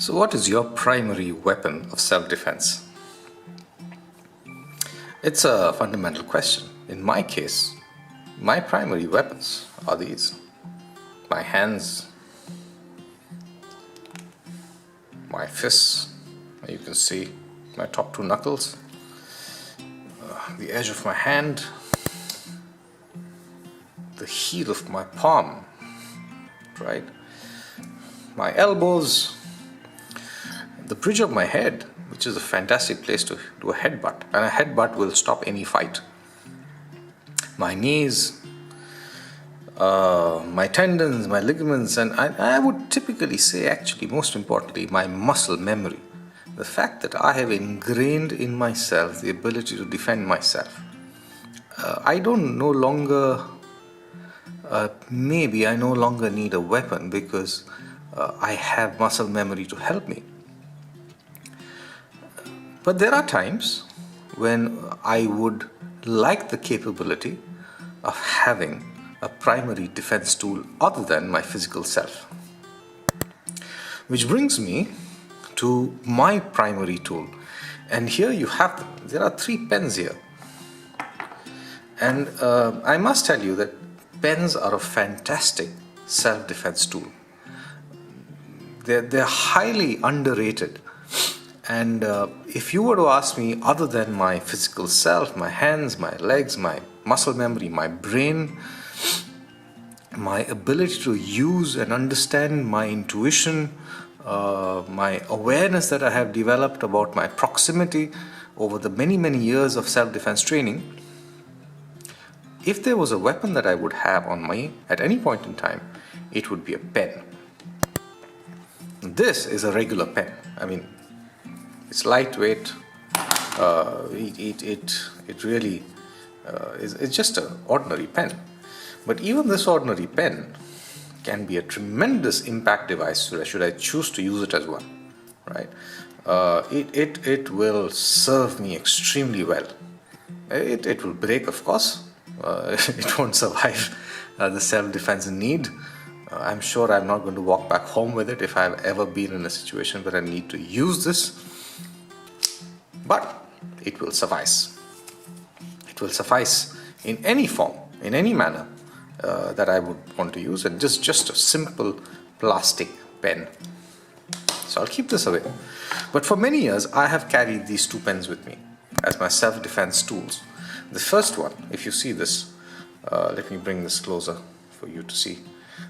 So, what is your primary weapon of self defense? It's a fundamental question. In my case, my primary weapons are these: my hands, my fists, you can see my top two knuckles, the edge of my hand, the heel of my palm, right? My elbows, the bridge of my head, which is a fantastic place to do a headbutt, and a headbutt will stop any fight. My knees, my tendons, my ligaments, and I would typically say, actually, most importantly, my muscle memory. The fact that I have ingrained in myself the ability to defend myself. I don't no longer, maybe I no longer need a weapon because I have muscle memory to help me. But there are times when I would like the capability of having a primary defense tool other than my physical self. Which brings me to my primary tool. And here you have them. There are 3 pens here. And I must tell you that pens are a fantastic self-defense tool. They're highly underrated. And if you were to ask me, other than my physical self, my hands, my legs, my muscle memory, my brain, my ability to use and understand my intuition, my awareness that I have developed about my proximity over the many, many years of self-defense training, if there was a weapon that I would have on me at any point in time, it would be a pen. This is a regular pen. I mean, it's lightweight. It really it's just an ordinary pen. But even this ordinary pen can be a tremendous impact device should I choose to use it as one, right? It will serve me extremely well. It will break, of course. It won't survive the self-defense need. I'm sure I'm not going to walk back home with it if I've ever been in a situation where I need to use this. But it will suffice. It will suffice in any form, in any manner that I would want to use it. Just a simple plastic pen. So I'll keep this away. But for many years, I have carried these 2 pens with me as my self-defense tools. The first one, if you see this, let me bring this closer for you to see.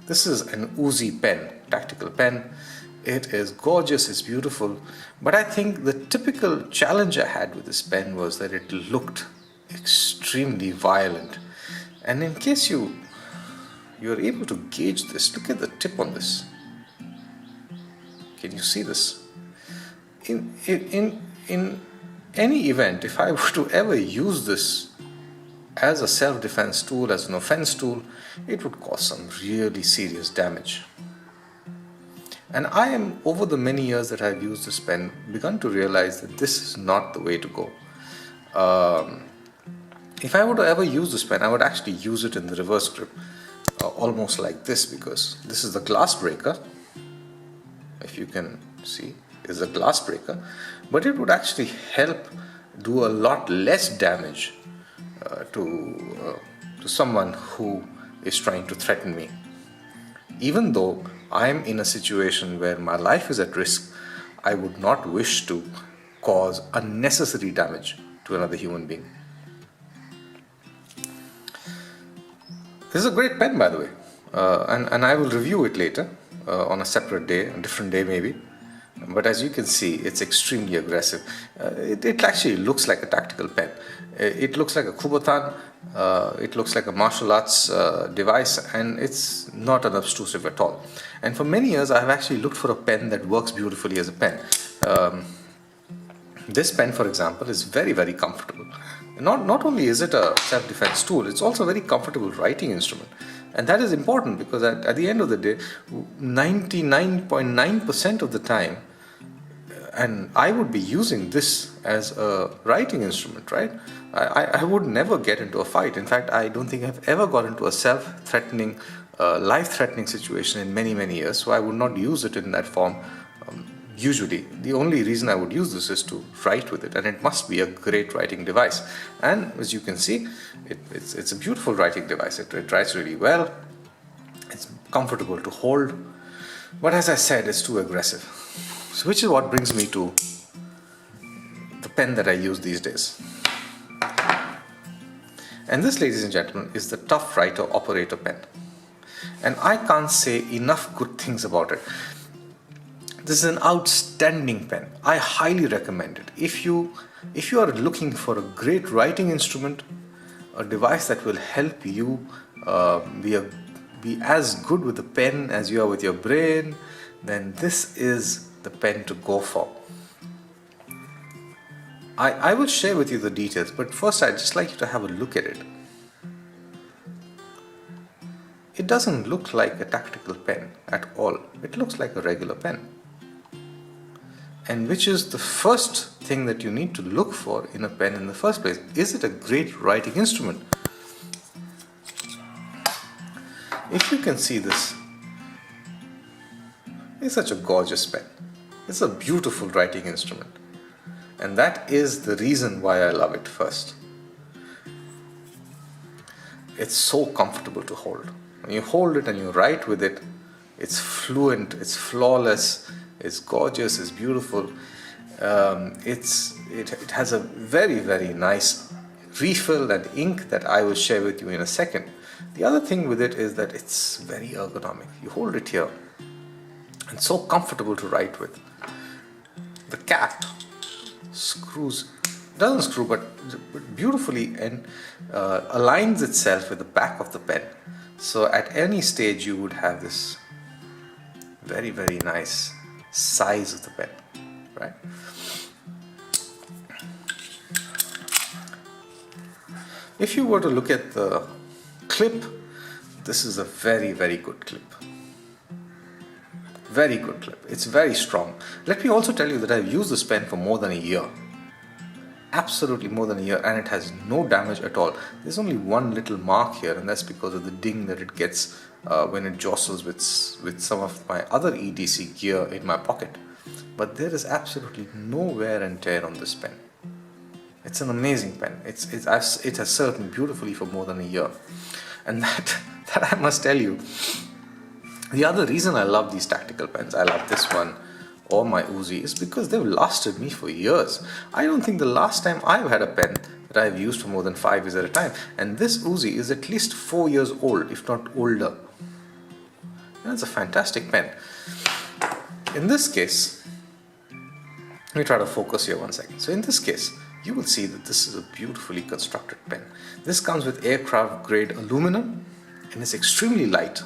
This is an Uzi pen, tactical pen. It is gorgeous, it's beautiful, but I think the typical challenge I had with this pen was that it looked extremely violent. And in case you're able to gauge this, look at the tip on this. Can you see this? In any event, if I were to ever use this as a self-defense tool, as an offense tool, it would cause some really serious damage. And I am, over the many years that I've used this pen, begun to realize that this is not the way to go. If I were to ever use this pen, I would actually use it in the reverse grip, almost like this, because this is the glass breaker. If you can see, is a glass breaker, but it would actually help do a lot less damage to someone who is trying to threaten me. Even though I am in a situation where my life is at risk, I would not wish to cause unnecessary damage to another human being. This is a great pen, by the way, and I will review it later on a separate day, a different day maybe. But as you can see, it's extremely aggressive. It actually looks like a tactical pen. It looks like a Kubotan. It looks like a martial arts device, and it's not unobtrusive at all. And for many years, I have actually looked for a pen that works beautifully as a pen. This pen, for example, is very, very comfortable. Not only is it a self-defense tool, it's also a very comfortable writing instrument. And that is important because at the end of the day, 99.9% of the time, and I would be using this as a writing instrument, right? I would never get into a fight. In fact, I don't think I've ever got into a self-threatening, life-threatening situation in many, many years. So I would not use it in that form. Usually, the only reason I would use this is to write with it, and it must be a great writing device. And as you can see, it's a beautiful writing device. It writes really well. It's comfortable to hold, but as I said, it's too aggressive. So which is what brings me to the pen that I use these days. And this, ladies and gentlemen, is the Tough Writer Operator pen. And I can't say enough good things about it. This is an outstanding pen. I highly recommend it. If you are looking for a great writing instrument, a device that will help you be as good with the pen as you are with your brain, then this is the pen to go for. I will share with you the details, but first I'd just like you to have a look at it. It doesn't look like a tactical pen at all. It looks like a regular pen. And which is the first thing that you need to look for in a pen in the first place. Is it a great writing instrument? If you can see this, it's such a gorgeous pen. It's a beautiful writing instrument. And that is the reason why I love it first. It's so comfortable to hold. When you hold it and you write with it, it's fluent, it's flawless, it's gorgeous, it's beautiful. It has a very, very nice refill and ink that I will share with you in a second. The other thing with it is that it's very ergonomic. You hold it here and so comfortable to write with. The cap doesn't screw, but beautifully and aligns itself with the back of the pen. So at any stage you would have this very, very nice size of the pen, right? If you were to look at the clip, this is a very, very good clip. Very good clip. It's very strong. Let me also tell you that I've used this pen for more than a year. Absolutely more than a year, and it has no damage at all. There's only one little mark here, and that's because of the ding that it gets when it jostles with some of my other EDC gear in my pocket. But there is absolutely no wear and tear on this pen. It's an amazing pen. It has served me beautifully for more than a year. And that I must tell you, the other reason I love these tactical pens, I love this one or my Uzi, is because they've lasted me for years. I don't think the last time I've had a pen that I've used for more than 5 years at a time. And this Uzi is at least 4 years old, if not older. And it's a fantastic pen. In this case, let me try to focus here one second. So in this case, you will see that this is a beautifully constructed pen. This comes with aircraft grade aluminum and is extremely light.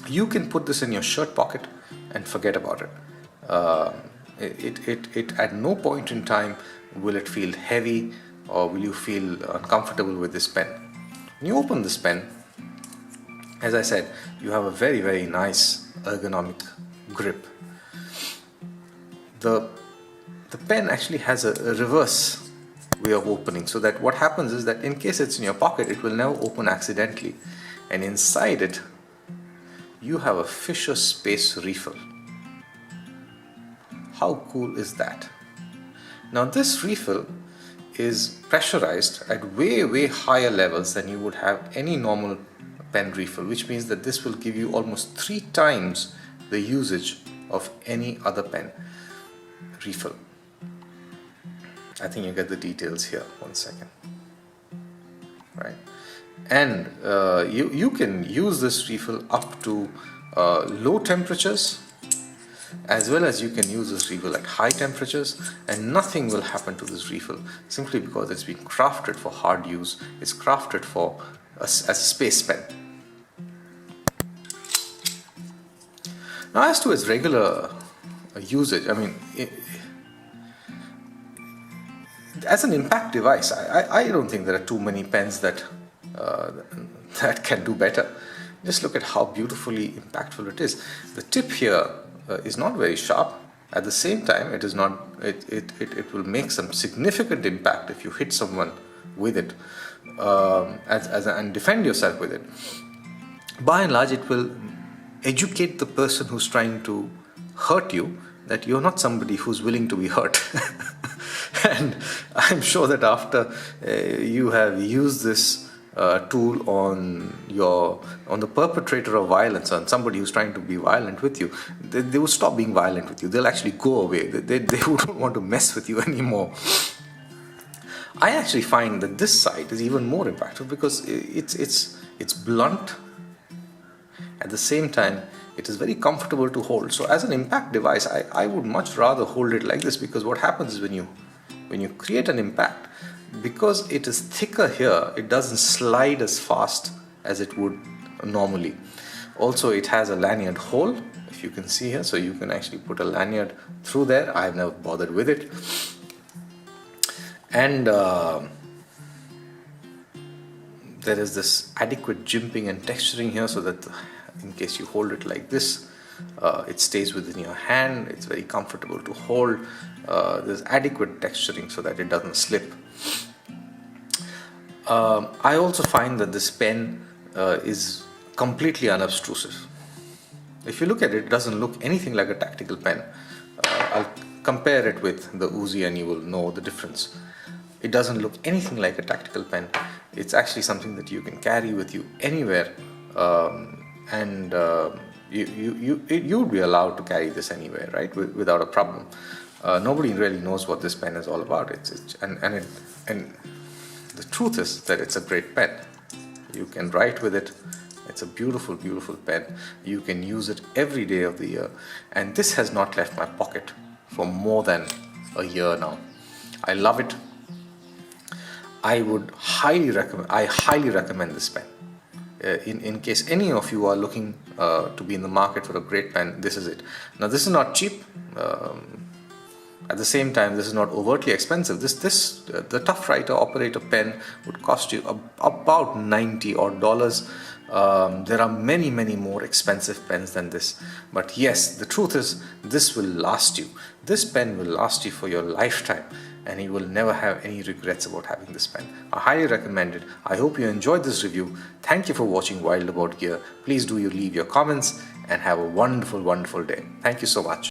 You can put this in your shirt pocket and forget about it. It at no point in time will it feel heavy or will you feel uncomfortable with this pen. When you open this pen, as I said, you have a very, very nice ergonomic grip. The pen actually has a reverse way of opening, so that what happens is that in case it's in your pocket, it will never open accidentally, and inside it you have a Fisher Space refill. How cool is that? Now this refill is pressurized at way, way higher levels than you would have any normal pen refill, which means that this will give you almost 3 times the usage of any other pen refill. I think you get the details here. One second. Right? And you can use this refill up to low temperatures, as well as you can use this refill at high temperatures, and nothing will happen to this refill simply because it's been crafted for hard use. It's crafted for as a space pen. Now, as to its regular usage, I mean, as an impact device, I don't think there are too many pens that can do better. Just look at how beautifully impactful it is. The tip here is not very sharp. At the same time, it is not. It will make some significant impact if you hit someone with it, and defend yourself with it. By and large, it will educate the person who's trying to hurt you that you're not somebody who's willing to be hurt. And I'm sure that after you have used this tool on the perpetrator of violence, on somebody who's trying to be violent with you, they will stop being violent with you. They'll actually go away. They wouldn't want to mess with you anymore. I actually find that this side is even more impactful because it's blunt. At the same time, it is very comfortable to hold. So as an impact device, I would much rather hold it like this, because what happens is when you create an impact, because it is thicker here, it doesn't slide as fast as it would normally. Also, it has a lanyard hole, if you can see here, so you can actually put a lanyard through there. I've never bothered with it. And there is this adequate jimping and texturing here, so that in case you hold it like this, it stays within your hand. It's very comfortable to hold. There's adequate texturing so that it doesn't slip. I also find that this pen is completely unobtrusive. If you look at it, it doesn't look anything like a tactical pen. I'll compare it with the Uzi and you will know the difference. It doesn't look anything like a tactical pen. It's actually something that you can carry with you anywhere, and you would be allowed to carry this anywhere, right, without a problem. Nobody really knows what this pen is all about. And the truth is that it's a great pen. You can write with it. It's a beautiful, beautiful pen. You can use it every day of the year. And this has not left my pocket for more than a year now. I love it. I highly recommend this pen. In case any of you are looking to be in the market for a great pen, this is it. Now, this is not cheap. At the same time, this is not overtly expensive. The Tough Writer Operator pen would cost you about $90 odd. There are many, many more expensive pens than this. But yes, the truth is, this will last you. This pen will last you for your lifetime, and you will never have any regrets about having this pen. I highly recommend it. I hope you enjoyed this review. Thank you for watching Wild About Gear. Please do you leave your comments and have a wonderful, wonderful day. Thank you so much.